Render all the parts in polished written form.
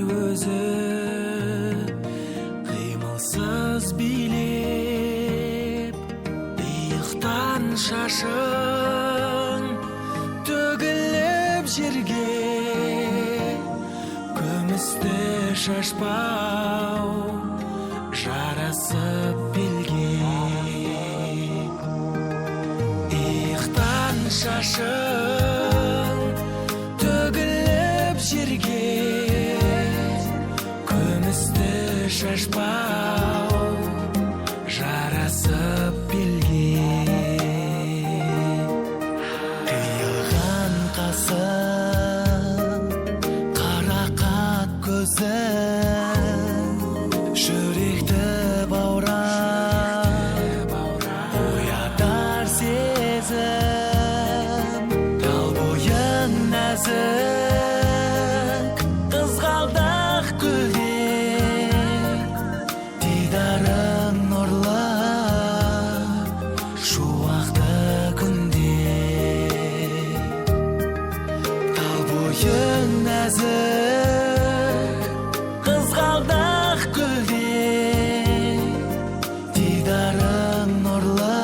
өзі қимылсыз билеп иықтан шашың төгіліп жерге күмісті шашпау жарасып белге иықтан шашың төгіліп жерге күмісті шашпау жарасып белге қиылған қасың қарақат көзің жүректі баурап оятар сезім тал бойың нәзік қызғалдақ гүлдей дидарың нұрлы шуақты күнде тал бойың нәзік қызғалдақ гүлдей дидарың нұрлы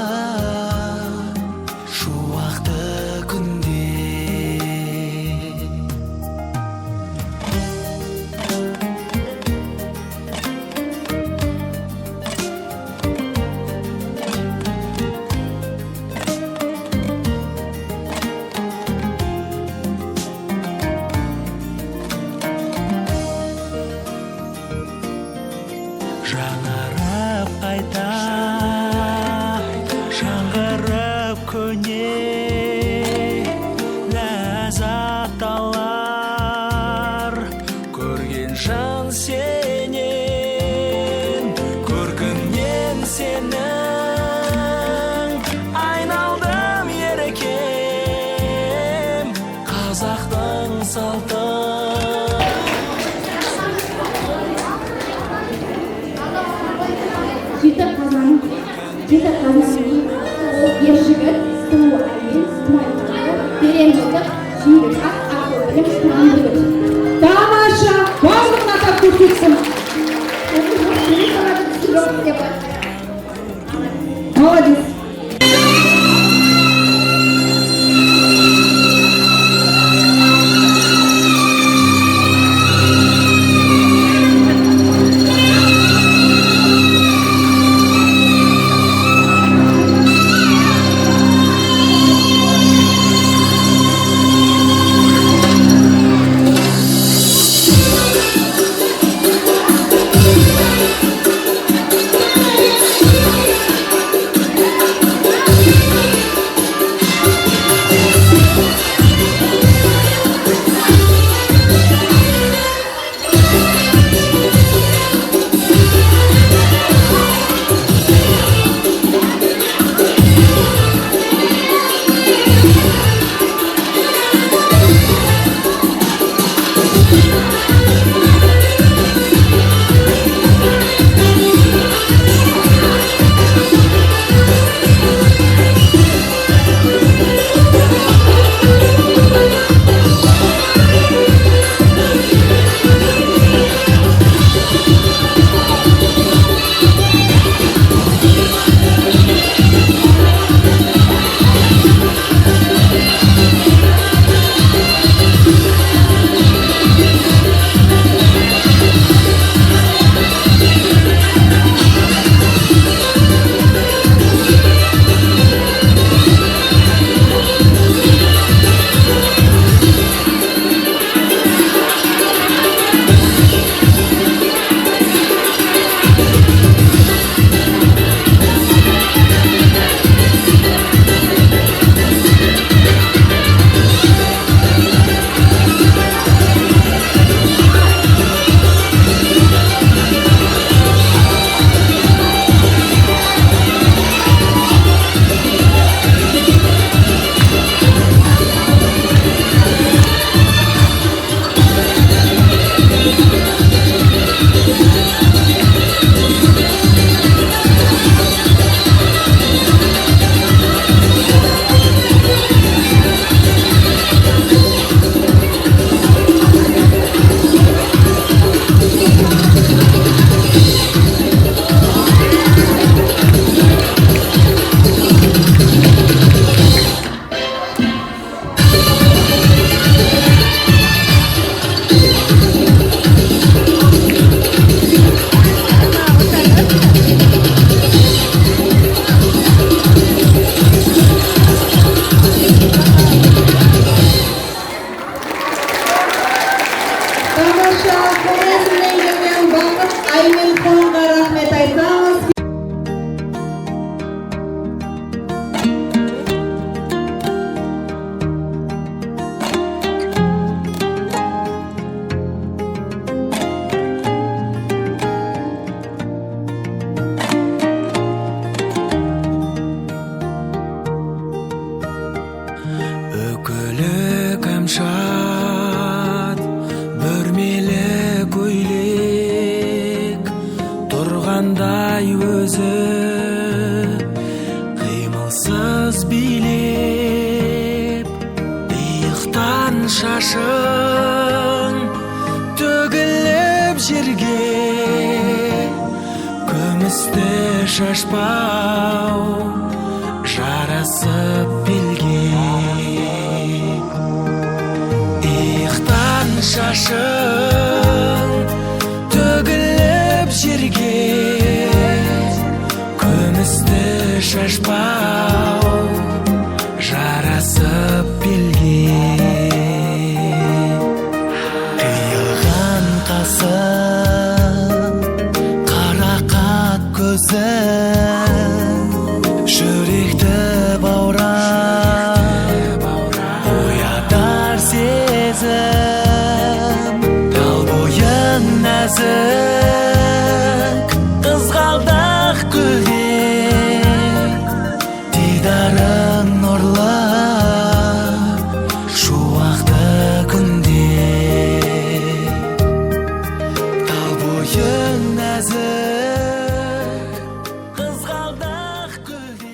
шуақты күнде жаңарып қайта жаңғырып көне ләззат алар көрген жан сенен көркіңнен сенің айналдым еркем қазақтың салты жеті қазан ер жігіт сұлу әйел смайлы терең жігіт жүйрік ат ақыл білім тамаша барлығын атап көрсетсін. жерге көмісті шашпау жарасып белге иықтан шашын төгіліп жерге көмісті шашпау жарасып белге қиылған қасы қарақат көзі жүректі баурап оятар сезім тал бойың нәзік қызғалдақ гүлден дидарың нұрлы шуақты күнде тал бойың нәзік қызғалдақ гүлден.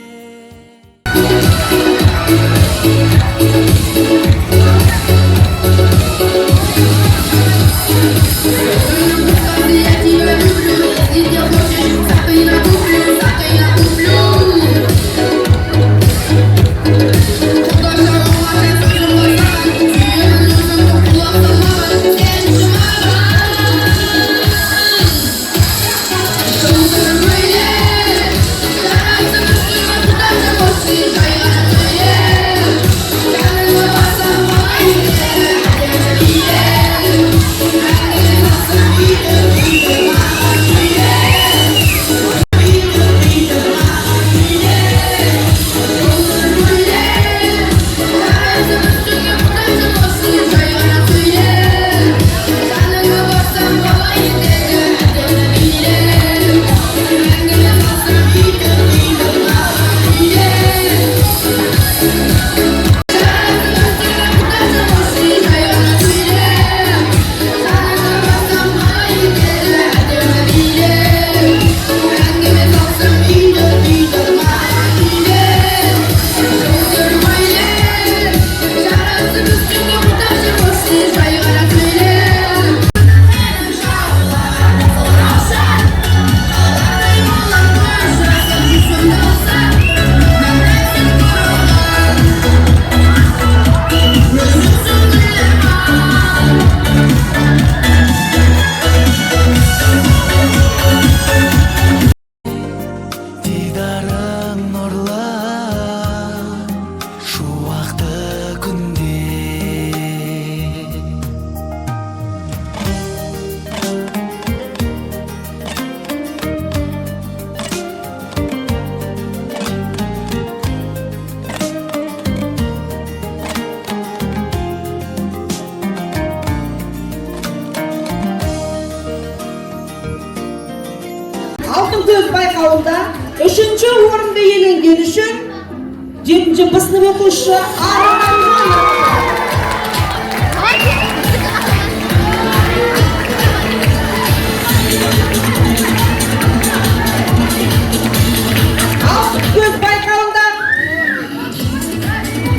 Дидарың нұрлы шуақты күнде Алтын көз байқауында 3-ші орынды иеленген үшін 7-ші Б сынып оқушы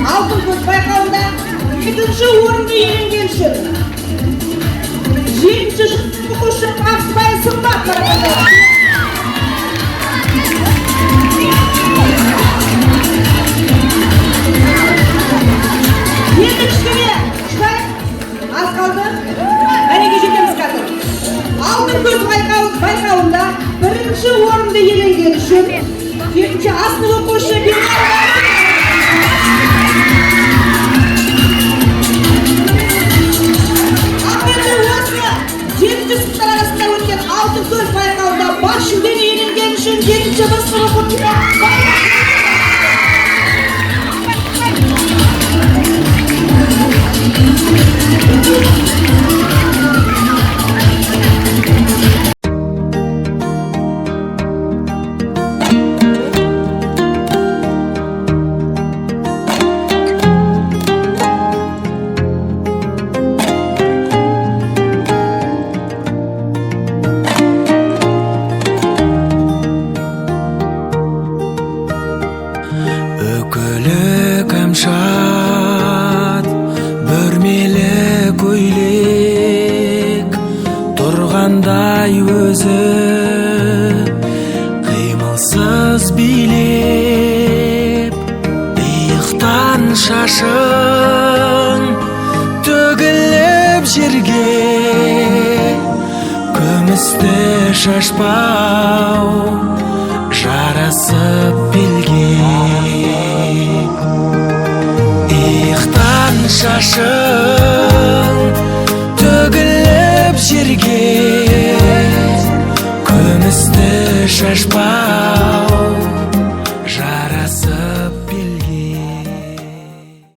Алтын көз байқауында 7-ші орынды иеленген үшін 7-ші оқушы Ақсыбай Сымбат марапатталды. Алтын көз байқауында 1-ші орынды иеленген үшін 7-ші А сынып оқушы сыныптар арасында өткен алтын көз байқауында бас жүлдені иеленген үшін 7-ші Б сынып оқушы Өкілі кәмшат бүрмелі көйлек тұрғандай өзі қимылсыз билеп, иықтан шашың төгіліп жерге, күмісті шашпау жарасып белге. Иықтан шашың төгіліп жерге, күмісті шашпау